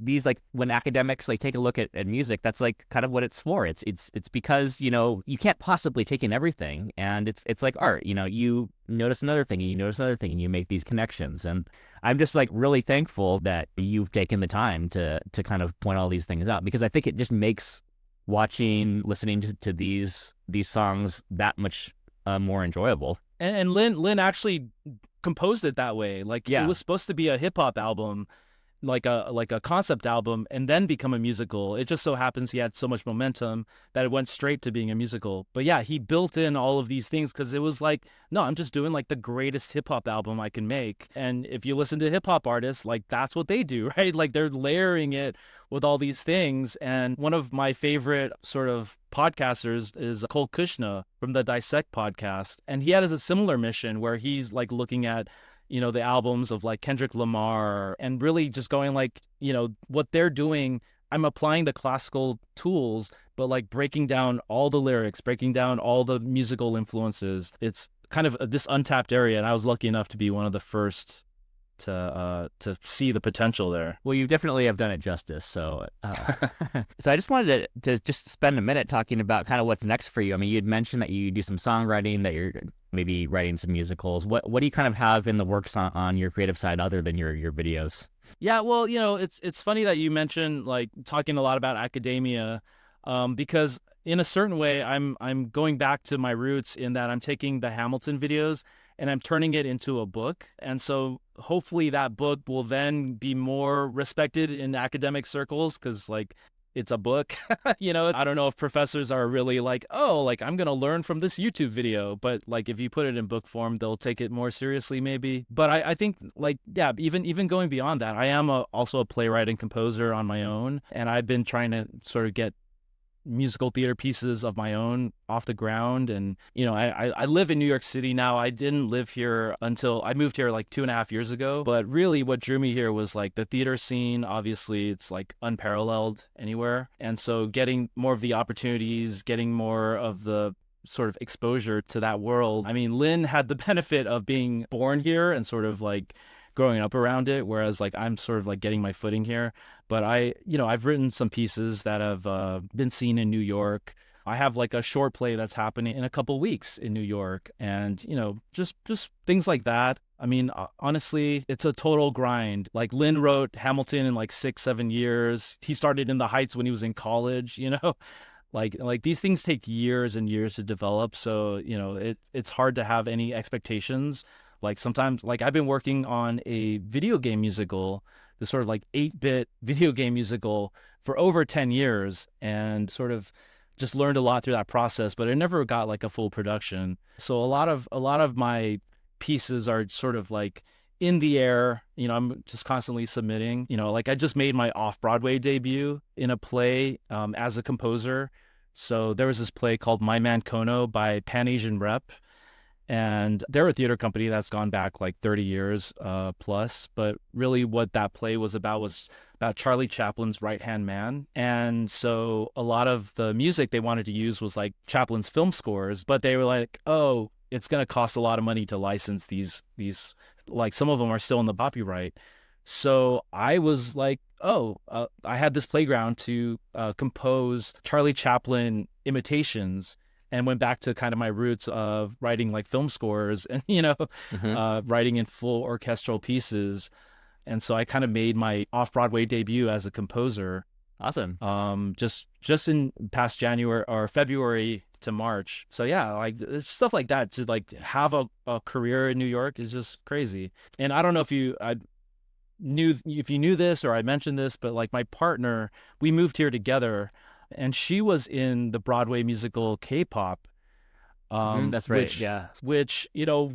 these, like when academics like take a look at music, that's like kind of what it's for. It's because, you know, you can't possibly take in everything, and it's like art. You know, you notice another thing, and you notice another thing, and you make these connections. And I'm just like really thankful that you've taken the time to kind of point all these things out, because I think it just makes listening to these songs that much more enjoyable. And Lin actually composed it that way. Like it was supposed to be a hip hop album, like a concept album, and then become a musical. It just so happens he had so much momentum that it went straight to being a musical. But yeah, he built in all of these things because it was like, no, I'm just doing like the greatest hip hop album I can make. And if you listen to hip hop artists, like that's what they do, right? Like they're layering it with all these things. And one of my favorite sort of podcasters is Cole Kushner from the Dissect podcast. And he had a similar mission where he's like looking at, you know, the albums of like Kendrick Lamar and really just going like, you know, what they're doing, I'm applying the classical tools, but like breaking down all the lyrics, breaking down all the musical influences. It's kind of this untapped area. And I was lucky enough to be one of the first to see the potential there. Well, you definitely have done it justice. So, so I just wanted to just spend a minute talking about kind of what's next for you. I mean, you'd mentioned that you do some songwriting, that you're maybe writing some musicals. What do you kind of have in the works on your creative side other than your videos? Yeah, well, you know, it's funny that you mentioned like talking a lot about academia, because in a certain way, I'm going back to my roots in that I'm taking the Hamilton videos and I'm turning it into a book. And so hopefully that book will then be more respected in academic circles because like it's a book. You know, I don't know if professors are really like, oh, like I'm going to learn from this YouTube video. But like if you put it in book form, they'll take it more seriously maybe. But I think like, yeah, even going beyond that, I am also a playwright and composer on my own. And I've been trying to sort of get musical theater pieces of my own off the ground. And, you know, I live in New York City now. I didn't live here until I moved here like 2.5 years ago. But really what drew me here was like the theater scene. Obviously, it's like unparalleled anywhere. And so getting more of the opportunities, getting more of the sort of exposure to that world. I mean, Lin had the benefit of being born here and sort of like growing up around it, whereas like I'm sort of like getting my footing here. But I've written some pieces that have been seen in New York. I have like a short play that's happening in a couple weeks in New York, and you know, just things like that. I mean, honestly, it's a total grind. Like Lin wrote Hamilton in like 6-7 years. He started in the Heights when he was in college. You know, like these things take years and years to develop. So you know, it's hard to have any expectations. Like sometimes, like I've been working on a video game musical, this sort of like 8-bit video game musical for over 10 years, and sort of just learned a lot through that process, but it never got like a full production. So a lot of my pieces are sort of like in the air. You know, I'm just constantly submitting. You know, like I just made my off-Broadway debut in a play as a composer. So there was this play called My Man Kono by Pan Asian Rep, and they're a theater company that's gone back like 30 years plus. But really, what that play was about Charlie Chaplin's right hand man. And so a lot of the music they wanted to use was like Chaplin's film scores, but they were like, oh, it's going to cost a lot of money to license these like some of them are still in the copyright. So I was like, oh, I had this playground to compose Charlie Chaplin imitations, and went back to kind of my roots of writing like film scores and, Hmm. writing in full orchestral pieces. And so I kind of made my off-Broadway debut as a composer, Awesome. just in past January or February to March. So yeah, like it's stuff like that, to like have a career in New York is just crazy. And I don't know if you knew this or I mentioned this, but like my partner, we moved here together, and she was in the Broadway musical K-pop, Hmm. That's right. which Yeah.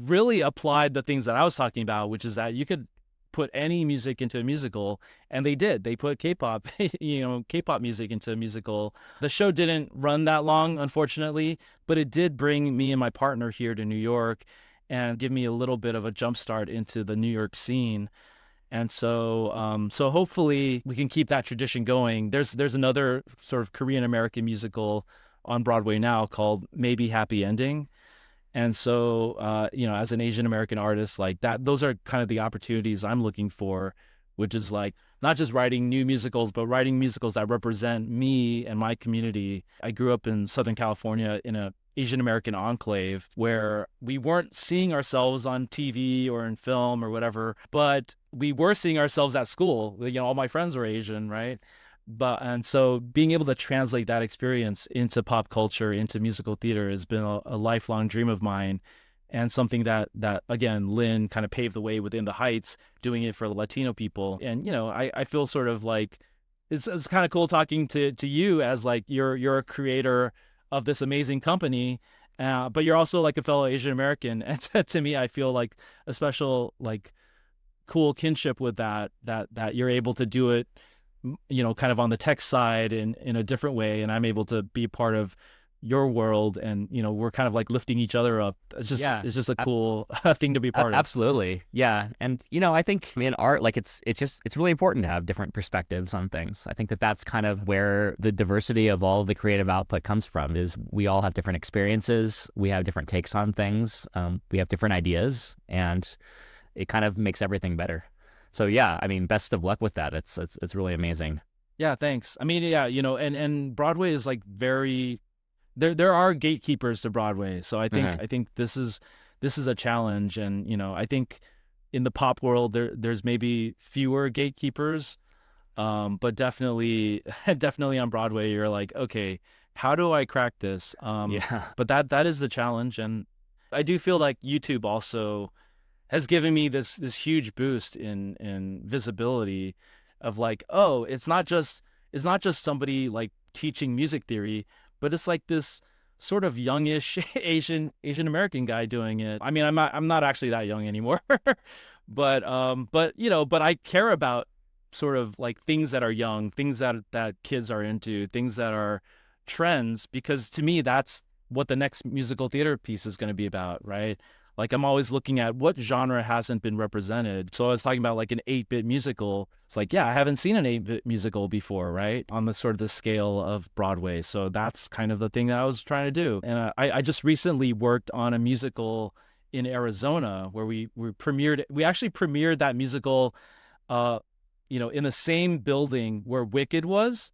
really applied the things that I was talking about, which is that you could put any music into a musical, and they did. They put K-pop, K-pop music into a musical. The show didn't run that long, unfortunately, but it did bring me and my partner here to New York and give me a little bit of a jump start into the New York scene. And so hopefully we can keep that tradition going. There's another sort of Korean American musical on Broadway now called Maybe Happy Ending. And so, as an Asian American artist, like that, those are kind of the opportunities I'm looking for, which is like not just writing new musicals, but writing musicals that represent me and my community. I grew up in Southern California in a Asian American enclave where we weren't seeing ourselves on TV or in film or whatever, but we were seeing ourselves at school. All my friends were Asian, right? And so being able to translate that experience into pop culture, into musical theater, has been a lifelong dream of mine, and something that again Lin kind of paved the way within the Heights, doing it for Latino people. And I feel sort of like it's kind of cool talking to you, as like you're a creator of this amazing company, but you're also like a fellow Asian American, and to me I feel like a special like cool kinship with that you're able to do it, kind of on the tech side in a different way, and I'm able to be part of your world, and we're kind of like lifting each other up. Yeah. It's just a cool thing to be part of. Absolutely. Yeah. And I think in art, like it's really important to have different perspectives on things. I think that that's kind of where the diversity of all of the creative output comes from, is we all have different experiences, we have different takes on things, we have different ideas, and it kind of makes everything better. So yeah, I mean, best of luck with that. It's really amazing. Yeah, thanks. I mean, yeah, and Broadway is like very, there are gatekeepers to Broadway. So Hmm. I think this is a challenge, and I think in the pop world there's maybe fewer gatekeepers, but definitely definitely on Broadway you're like, okay, how do I crack this? Yeah. But that is the challenge, and I do feel like YouTube also has given me this huge boost in visibility, of like, oh, it's not just somebody like teaching music theory, but it's like this sort of youngish Asian American guy doing it. I mean, I'm not actually that young anymore, but I care about sort of like things that are young, things that kids are into, things that are trends, because to me that's what the next musical theater piece is going to be about, right? Like I'm always looking at what genre hasn't been represented. So I was talking about like an 8-bit musical. It's like, yeah, I haven't seen an 8-bit musical before, right? On the sort of the scale of Broadway. So that's kind of the thing that I was trying to do. And I just recently worked on a musical in Arizona where we actually premiered that musical, in the same building where Wicked was.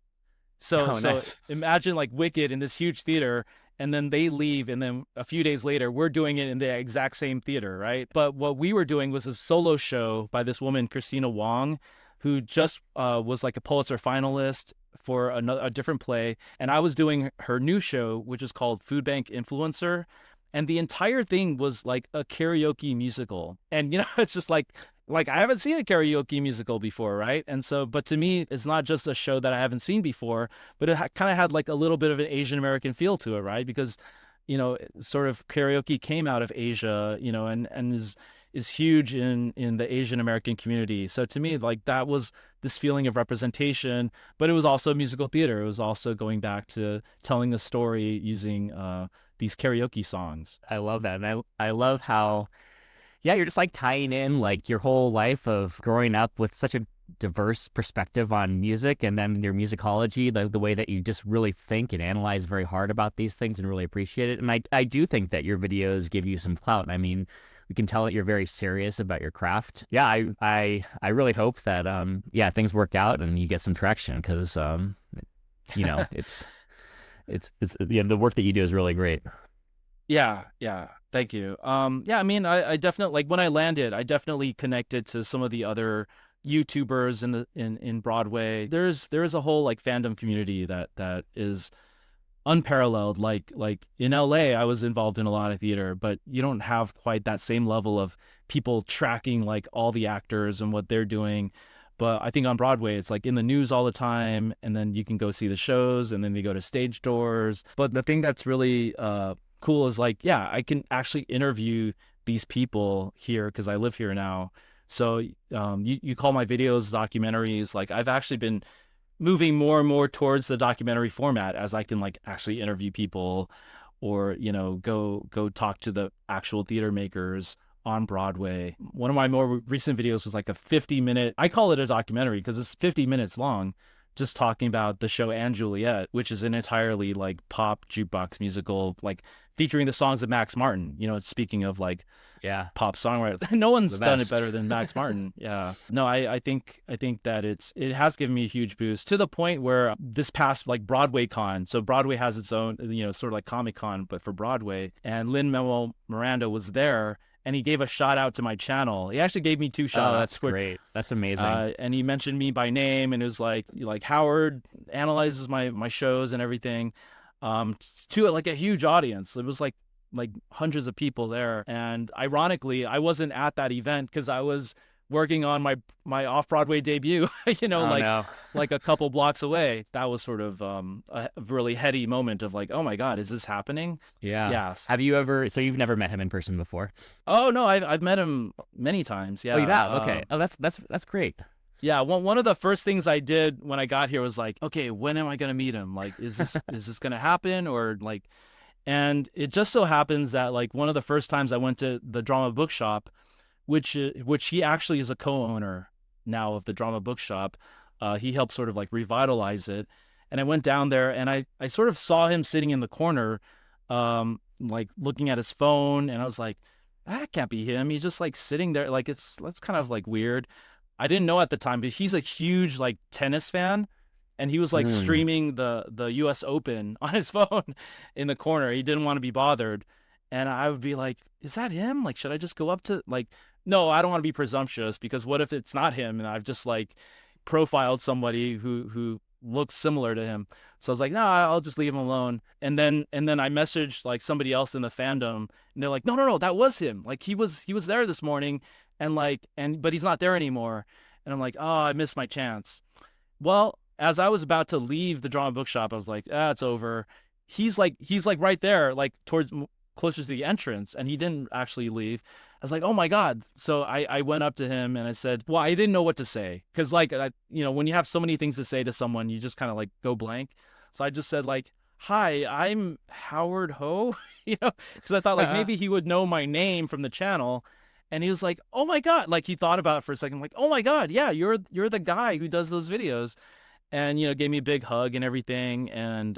So Oh, so nice. imagine like Wicked in this huge theater, and then they leave, and then a few days later we're doing it in the exact same theater, right? But what we were doing was a solo show by this woman Christina Wong, who just was like a Pulitzer finalist for a different play, and I was doing her new show, which is called Food Bank Influencer. And the entire thing was like a karaoke musical. And it's just like I haven't seen a karaoke musical before, right? And so, but to me, it's not just a show that I haven't seen before, but it kind of had like a little bit of an Asian American feel to it, right? Because sort of karaoke came out of Asia, and is huge in the Asian American community. So to me, like that was this feeling of representation, but it was also musical theater. It was also going back to telling a story using these karaoke songs. I love that. And I love how, yeah, you're just like tying in like your whole life of growing up with such a diverse perspective on music, and then your musicology, the way that you just really think and analyze very hard about these things and really appreciate it. And I do think that your videos give you some clout. I mean, we can tell that you're very serious about your craft. Yeah, I really hope that yeah, things work out and you get some traction, because you know, it's yeah, the work that you do is really great. Yeah, yeah. Thank you. Yeah, I mean, I definitely, like when I landed, I definitely connected to some of the other YouTubers in Broadway. There's a whole like fandom community that is unparalleled. Like in LA, I was involved in a lot of theater, but you don't have quite that same level of people tracking like all the actors and what they're doing. But I think on Broadway, it's like in the news all the time, and then you can go see the shows, and then they go to stage doors. But the thing that's really cool is like, yeah, I can actually interview these people here because I live here now. So you call my videos documentaries. Like I've actually been moving more and more towards the documentary format, as I can like actually interview people, or you know, go talk to the actual theater makers on Broadway. One of my more recent videos was like a 50-minute, I call it a documentary because it's 50 minutes long, just talking about the show & Juliet, which is an entirely like pop jukebox musical, like featuring the songs of Max Martin. You know, speaking of like, Yeah, pop songwriters, no one's the done it best. better than Max Martin. Yeah, no, I think that it has given me a huge boost, to the point where this past like Broadway Con, so Broadway has its own, you know, sort of like Comic Con but for Broadway, and Lin-Manuel Miranda was there, and he gave a shout out to my channel. He actually gave me 2 shout Oh, outs. that's great. That's amazing. And he mentioned me by name, and it was like Howard analyzes my shows and everything, to like a huge audience. It was like hundreds of people there. And ironically, I wasn't at that event because I was working on my off-Broadway debut, you know, Oh no. like a couple blocks away. That was sort of a really heady moment of like, oh my God, is this happening? Yeah. Yes. Have you ever, so you've never met him in person before? Oh no, I've met him many times. Yeah. Oh, you have? Okay. Oh, that's great. Yeah, one of the first things I did when I got here was like, okay, when am I gonna meet him? Like, is this gonna happen, or like? And it just so happens that like one of the first times I went to the Drama Bookshop, which he actually is a co-owner now of the Drama Bookshop. He helped sort of like revitalize it, and I went down there, and I sort of saw him sitting in the corner, like looking at his phone, and I was like, that can't be him. He's just like sitting there, like that's kind of like weird. I didn't know at the time, but he's a huge like tennis fan, and he was like streaming the US Open on his phone in the corner. He didn't want to be bothered, and I would be like, is that him? Like, should I just go up to, like, no, I don't want to be presumptuous, because what if it's not him and I've just like profiled somebody who looks similar to him? So I was like, no, I'll just leave him alone. And then I messaged like somebody else in the fandom, and they're like, no, that was him. Like he was there this morning, and but he's not there anymore. And I'm like, oh, I missed my chance. Well, as I was about to leave the Drama Bookshop, I was like, it's over. He's like right there, like towards closer to the entrance, and he didn't actually leave. I was like, oh my God. So I went up to him and I said, well, I didn't know what to say, because like, you know, when you have so many things to say to someone, you just kind of like go blank. So I just said like, hi, I'm Howard Ho, you know, because I thought like maybe he would know my name from the channel. And he was like, oh my God. Like he thought about it for a second, like, oh my God, yeah, you're the guy who does those videos. And, you know, gave me a big hug and everything. And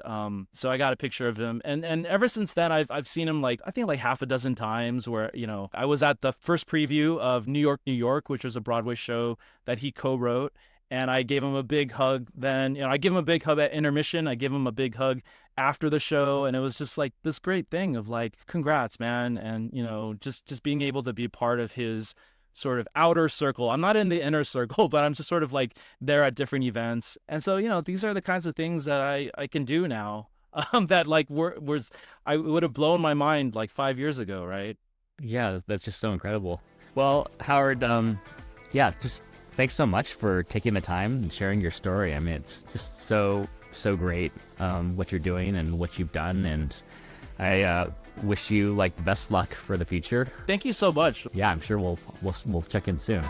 so I got a picture of him. And ever since then, I've seen him like, I think like half a dozen times, where, you know, I was at the first preview of New York, New York, which was a Broadway show that he co-wrote. And I gave him a big hug then. You know, I give him a big hug at intermission. I give him a big hug after the show. And it was just like this great thing of like, congrats, man. And, you know, just being able to be part of his sort of outer circle. I'm not in the inner circle, but I'm just sort of like there at different events. And so, you know, these are the kinds of things that I can do now, that like I would have blown my mind like 5 years ago, right? Yeah, that's just so incredible. Well, Howard, yeah, just thanks so much for taking the time and sharing your story. I mean, it's just so great, what you're doing and what you've done. And I wish you like the best luck for the future. Thank you so much. Yeah, I'm sure we'll check in soon.